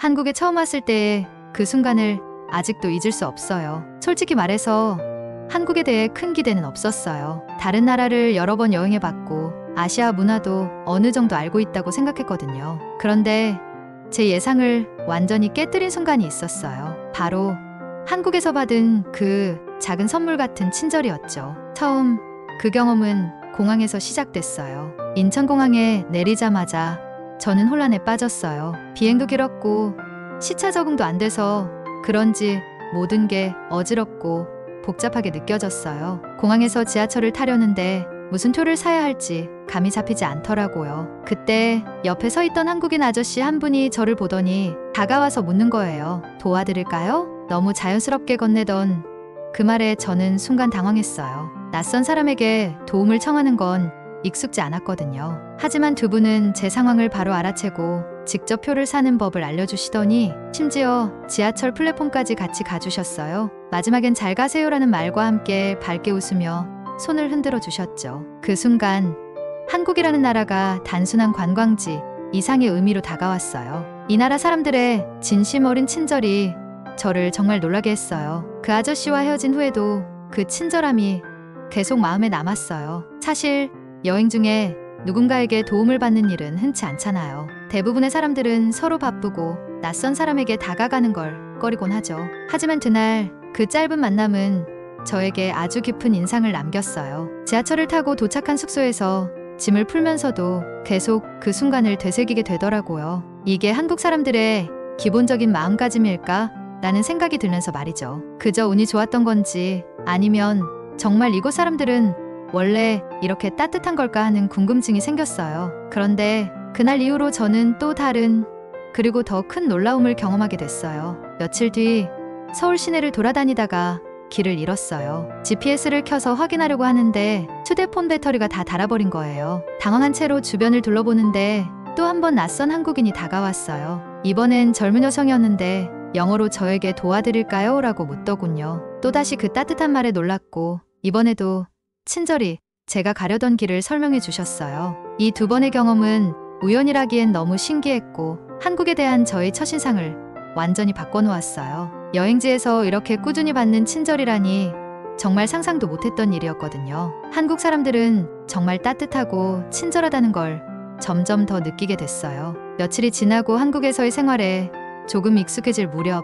한국에 처음 왔을 때의 그 순간을 아직도 잊을 수 없어요. 솔직히 말해서 한국에 대해 큰 기대는 없었어요. 다른 나라를 여러 번 여행해봤고 아시아 문화도 어느 정도 알고 있다고 생각했거든요. 그런데 제 예상을 완전히 깨뜨린 순간이 있었어요. 바로 한국에서 받은 그 작은 선물 같은 친절이었죠. 처음 그 경험은 공항에서 시작됐어요. 인천공항에 내리자마자 저는 혼란에 빠졌어요. 비행도 길었고 시차 적응도 안 돼서 그런지 모든 게 어지럽고 복잡하게 느껴졌어요. 공항에서 지하철을 타려는데 무슨 표를 사야 할지 감이 잡히지 않더라고요. 그때 옆에 서 있던 한국인 아저씨 한 분이 저를 보더니 다가와서 묻는 거예요. 도와드릴까요? 너무 자연스럽게 건네던 그 말에 저는 순간 당황했어요. 낯선 사람에게 도움을 청하는 건 익숙지 않았거든요. 하지만 두 분은 제 상황을 바로 알아채고 직접 표를 사는 법을 알려주시더니 심지어 지하철 플랫폼까지 같이 가주셨어요. 마지막엔 잘 가세요라는 말과 함께 밝게 웃으며 손을 흔들어 주셨죠. 그 순간 한국이라는 나라가 단순한 관광지 이상의 의미로 다가왔어요. 이 나라 사람들의 진심 어린 친절이 저를 정말 놀라게 했어요. 그 아저씨와 헤어진 후에도 그 친절함이 계속 마음에 남았어요. 사실 여행 중에 누군가에게 도움을 받는 일은 흔치 않잖아요. 대부분의 사람들은 서로 바쁘고 낯선 사람에게 다가가는 걸 꺼리곤 하죠. 하지만 그날 그 짧은 만남은 저에게 아주 깊은 인상을 남겼어요. 지하철을 타고 도착한 숙소에서 짐을 풀면서도 계속 그 순간을 되새기게 되더라고요. 이게 한국 사람들의 기본적인 마음가짐일까? 라는 생각이 들면서 말이죠. 그저 운이 좋았던 건지 아니면 정말 이곳 사람들은 원래 이렇게 따뜻한 걸까 하는 궁금증이 생겼어요. 그런데 그날 이후로 저는 또 다른 그리고 더 큰 놀라움을 경험하게 됐어요. 며칠 뒤 서울 시내를 돌아다니다가 길을 잃었어요. GPS를 켜서 확인하려고 하는데 휴대폰 배터리가 다 닳아버린 거예요. 당황한 채로 주변을 둘러보는데 또 한 번 낯선 한국인이 다가왔어요. 이번엔 젊은 여성이었는데 영어로 저에게 도와드릴까요? 라고 묻더군요. 또다시 그 따뜻한 말에 놀랐고 이번에도 친절히 제가 가려던 길을 설명해 주셨어요. 이 두 번의 경험은 우연이라기엔 너무 신기했고 한국에 대한 저의 첫인상을 완전히 바꿔놓았어요. 여행지에서 이렇게 꾸준히 받는 친절이라니 정말 상상도 못했던 일이었거든요. 한국 사람들은 정말 따뜻하고 친절하다는 걸 점점 더 느끼게 됐어요. 며칠이 지나고 한국에서의 생활에 조금 익숙해질 무렵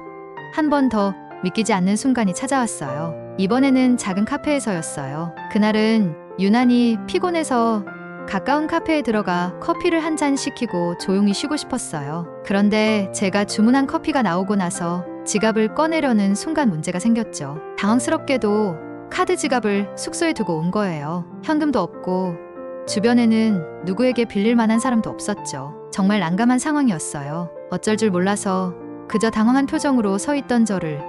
한 번 더 믿기지 않는 순간이 찾아왔어요. 이번에는 작은 카페에서였어요. 그날은 유난히 피곤해서 가까운 카페에 들어가 커피를 한 잔 시키고 조용히 쉬고 싶었어요. 그런데 제가 주문한 커피가 나오고 나서 지갑을 꺼내려는 순간 문제가 생겼죠. 당황스럽게도 카드 지갑을 숙소에 두고 온 거예요. 현금도 없고 주변에는 누구에게 빌릴 만한 사람도 없었죠. 정말 난감한 상황이었어요. 어쩔 줄 몰라서 그저 당황한 표정으로 서 있던 저를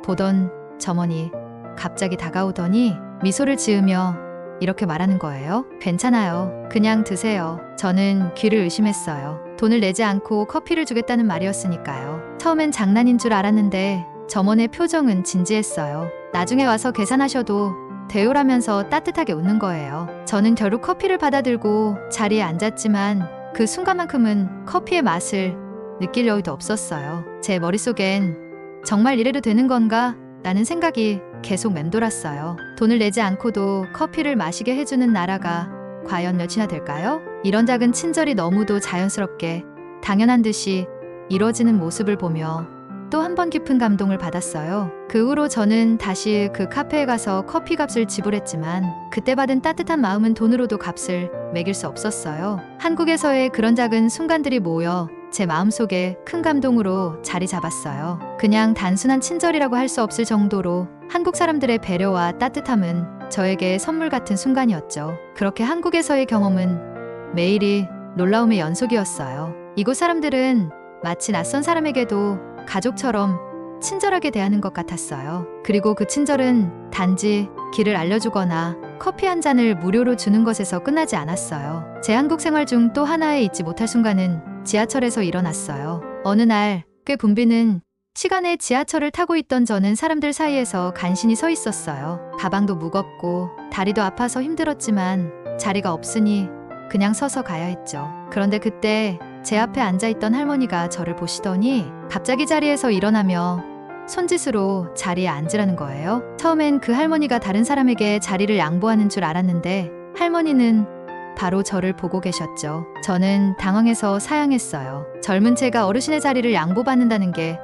보던 점원이 갑자기 다가오더니 미소를 지으며 이렇게 말하는 거예요. 괜찮아요. 그냥 드세요. 저는 귀를 의심했어요. 돈을 내지 않고 커피를 주겠다는 말이었으니까요. 처음엔 장난인 줄 알았는데 점원의 표정은 진지했어요. 나중에 와서 계산하셔도 돼요라면서 따뜻하게 웃는 거예요. 저는 결국 커피를 받아들고 자리에 앉았지만 그 순간만큼은 커피의 맛을 느낄 여유도 없었어요. 제 머릿속엔 정말 이래도 되는 건가? 라는 생각이 계속 맴돌았어요. 돈을 내지 않고도 커피를 마시게 해주는 나라가 과연 몇이나 될까요? 이런 작은 친절이 너무도 자연스럽게 당연한 듯이 이루어지는 모습을 보며 또 한 번 깊은 감동을 받았어요. 그 후로 저는 다시 그 카페에 가서 커피 값을 지불했지만 그때 받은 따뜻한 마음은 돈으로도 값을 매길 수 없었어요. 한국에서의 그런 작은 순간들이 모여 제 마음속에 큰 감동으로 자리 잡았어요. 그냥 단순한 친절이라고 할 수 없을 정도로 한국 사람들의 배려와 따뜻함은 저에게 선물 같은 순간이었죠. 그렇게 한국에서의 경험은 매일이 놀라움의 연속이었어요. 이곳 사람들은 마치 낯선 사람에게도 가족처럼 친절하게 대하는 것 같았어요. 그리고 그 친절은 단지 길을 알려주거나 커피 한 잔을 무료로 주는 것에서 끝나지 않았어요. 제 한국 생활 중 또 하나의 잊지 못할 순간은 지하철에서 일어났어요. 어느 날 꽤 붐비는 시간에 지하철을 타고 있던 저는 사람들 사이에서 간신히 서 있었어요. 가방도 무겁고 다리도 아파서 힘들었지만 자리가 없으니 그냥 서서 가야 했죠. 그런데 그때 제 앞에 앉아있던 할머니가 저를 보시더니 갑자기 자리에서 일어나며 손짓으로 자리에 앉으라는 거예요. 처음엔 그 할머니가 다른 사람에게 자리를 양보하는 줄 알았는데 할머니는 바로 저를 보고 계셨죠. 저는 당황해서 사양했어요. 젊은 제가 어르신의 자리를 양보받는다는 게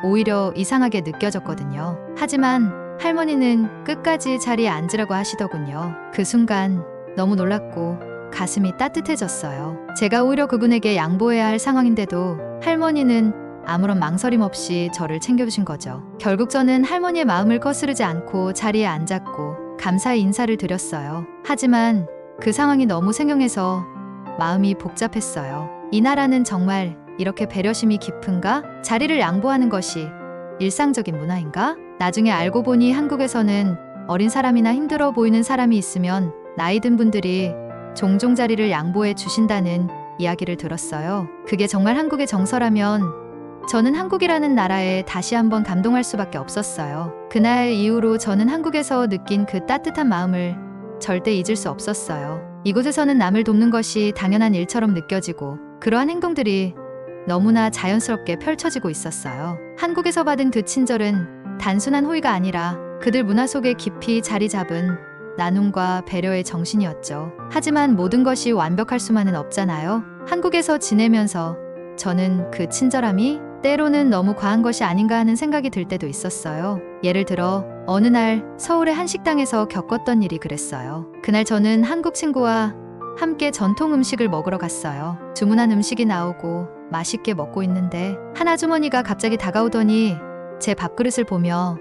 오히려 이상하게 느껴졌거든요. 하지만 할머니는 끝까지 자리에 앉으라고 하시더군요. 그 순간 너무 놀랐고 가슴이 따뜻해졌어요. 제가 오히려 그분에게 양보해야 할 상황인데도 할머니는 아무런 망설임 없이 저를 챙겨주신 거죠. 결국 저는 할머니의 마음을 거스르지 않고 자리에 앉았고 감사의 인사를 드렸어요. 하지만 그 상황이 너무 생경해서 마음이 복잡했어요. 이 나라는 정말 이렇게 배려심이 깊은가? 자리를 양보하는 것이 일상적인 문화인가? 나중에 알고 보니 한국에서는 어린 사람이나 힘들어 보이는 사람이 있으면 나이 든 분들이 종종 자리를 양보해 주신다는 이야기를 들었어요. 그게 정말 한국의 정서라면 저는 한국이라는 나라에 다시 한번 감동할 수밖에 없었어요. 그날 이후로 저는 한국에서 느낀 그 따뜻한 마음을 절대 잊을 수 없었어요. 이곳에서는 남을 돕는 것이 당연한 일처럼 느껴지고 그러한 행동들이 너무나 자연스럽게 펼쳐지고 있었어요. 한국에서 받은 그 친절은 단순한 호의가 아니라 그들 문화 속에 깊이 자리 잡은 나눔과 배려의 정신이었죠. 하지만 모든 것이 완벽할 수만은 없잖아요. 한국에서 지내면서 저는 그 친절함이 때로는 너무 과한 것이 아닌가 하는 생각이 들 때도 있었어요. 예를 들어 어느 날 서울의 한 식당에서 겪었던 일이 그랬어요. 그날 저는 한국 친구와 함께 전통 음식을 먹으러 갔어요. 주문한 음식이 나오고 맛있게 먹고 있는데 한 아주머니가 갑자기 다가오더니 제 밥그릇을 보며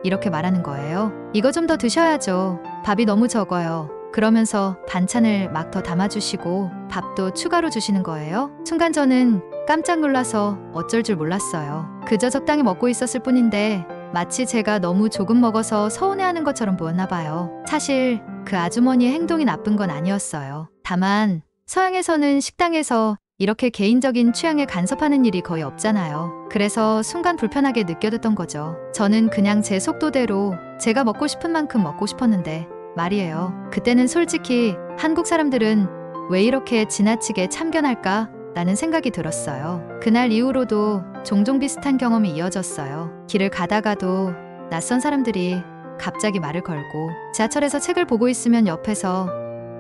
이렇게 말하는 거예요. 이거 좀 더 드셔야죠. 밥이 너무 적어요. 그러면서 반찬을 막 더 담아주시고 밥도 추가로 주시는 거예요. 순간 저는 깜짝 놀라서 어쩔 줄 몰랐어요. 그저 적당히 먹고 있었을 뿐인데 마치 제가 너무 조금 먹어서 서운해하는 것처럼 보였나 봐요. 사실 그 아주머니의 행동이 나쁜 건 아니었어요. 다만 서양에서는 식당에서 이렇게 개인적인 취향에 간섭하는 일이 거의 없잖아요. 그래서 순간 불편하게 느껴졌던 거죠. 저는 그냥 제 속도대로 제가 먹고 싶은 만큼 먹고 싶었는데 말이에요. 그때는 솔직히 한국 사람들은 왜 이렇게 지나치게 참견할까? 라는 생각이 들었어요. 그날 이후로도 종종 비슷한 경험이 이어졌어요. 길을 가다가도 낯선 사람들이 갑자기 말을 걸고 지하철에서 책을 보고 있으면 옆에서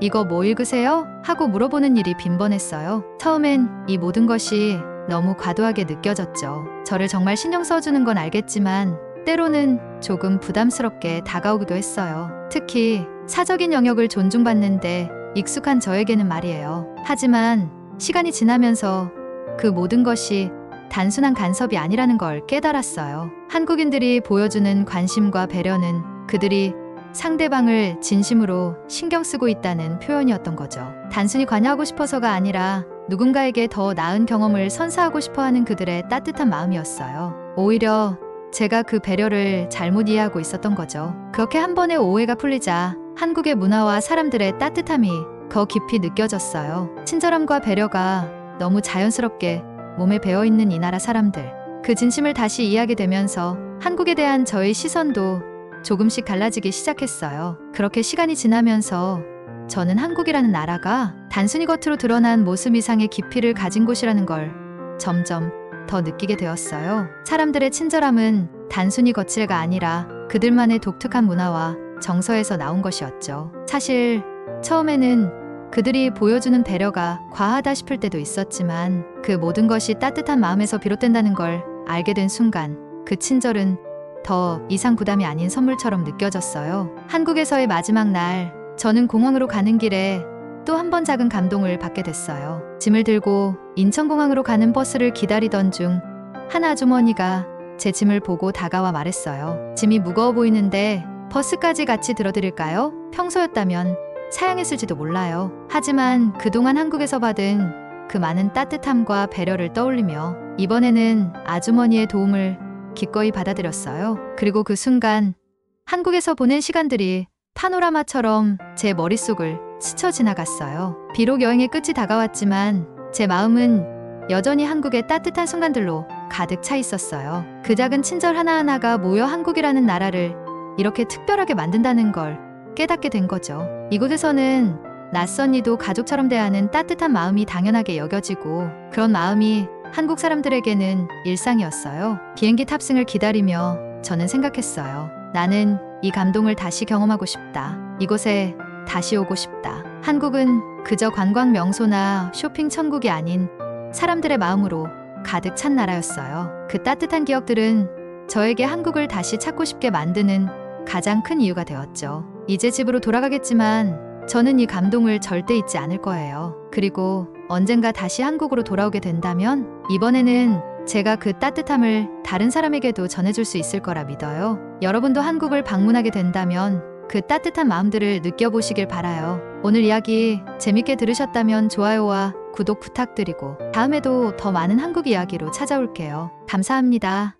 이거 뭐 읽으세요? 하고 물어보는 일이 빈번했어요. 처음엔 이 모든 것이 너무 과도하게 느껴졌죠. 저를 정말 신경 써주는 건 알겠지만 때로는 조금 부담스럽게 다가오기도 했어요. 특히 사적인 영역을 존중받는데 익숙한 저에게는 말이에요. 하지만 시간이 지나면서 그 모든 것이 단순한 간섭이 아니라는 걸 깨달았어요. 한국인들이 보여주는 관심과 배려는 그들이 상대방을 진심으로 신경 쓰고 있다는 표현이었던 거죠. 단순히 관여하고 싶어서가 아니라 누군가에게 더 나은 경험을 선사하고 싶어하는 그들의 따뜻한 마음이었어요. 오히려 제가 그 배려를 잘못 이해하고 있었던 거죠. 그렇게 한 번의 오해가 풀리자 한국의 문화와 사람들의 따뜻함이 더 깊이 느껴졌어요. 친절함과 배려가 너무 자연스럽게 몸에 배어있는 이 나라 사람들. 그 진심을 다시 이해하게 되면서 한국에 대한 저의 시선도 조금씩 달라지기 시작했어요. 그렇게 시간이 지나면서 저는 한국이라는 나라가 단순히 겉으로 드러난 모습 이상의 깊이를 가진 곳이라는 걸 점점 더 느끼게 되었어요. 사람들의 친절함은 단순히 거칠가 아니라 그들만의 독특한 문화와 정서에서 나온 것이었죠. 사실 처음에는 그들이 보여주는 배려가 과하다 싶을 때도 있었지만 그 모든 것이 따뜻한 마음에서 비롯된다는 걸 알게 된 순간 그 친절은 더 이상 부담이 아닌 선물처럼 느껴졌어요. 한국에서의 마지막 날, 저는 공항으로 가는 길에 또 한 번 작은 감동을 받게 됐어요. 짐을 들고 인천공항으로 가는 버스를 기다리던 중 한 아주머니가 제 짐을 보고 다가와 말했어요. 짐이 무거워 보이는데 버스까지 같이 들어드릴까요? 평소였다면 사양했을지도 몰라요. 하지만 그동안 한국에서 받은 그 많은 따뜻함과 배려를 떠올리며 이번에는 아주머니의 도움을 기꺼이 받아들였어요. 그리고 그 순간 한국에서 보낸 시간들이 파노라마처럼 제 머릿속을 스쳐 지나갔어요. 비록 여행의 끝이 다가왔지만 제 마음은 여전히 한국의 따뜻한 순간들로 가득 차 있었어요. 그 작은 친절 하나하나가 모여 한국이라는 나라를 이렇게 특별하게 만든다는 걸 깨닫게 된 거죠. 이곳에서는 낯선 이도 가족처럼 대하는 따뜻한 마음이 당연하게 여겨지고 그런 마음이 한국 사람들에게는 일상이었어요. 비행기 탑승을 기다리며 저는 생각했어요. 나는 이 감동을 다시 경험하고 싶다. 이곳에 다시 오고 싶다. 한국은 그저 관광 명소나 쇼핑 천국이 아닌 사람들의 마음으로 가득 찬 나라였어요. 그 따뜻한 기억들은 저에게 한국을 다시 찾고 싶게 만드는 가장 큰 이유가 되었죠. 이제 집으로 돌아가겠지만 저는 이 감동을 절대 잊지 않을 거예요. 그리고 언젠가 다시 한국으로 돌아오게 된다면 이번에는 제가 그 따뜻함을 다른 사람에게도 전해줄 수 있을 거라 믿어요. 여러분도 한국을 방문하게 된다면 그 따뜻한 마음들을 느껴보시길 바라요. 오늘 이야기 재밌게 들으셨다면 좋아요와 구독 부탁드리고 다음에도 더 많은 한국 이야기로 찾아올게요. 감사합니다.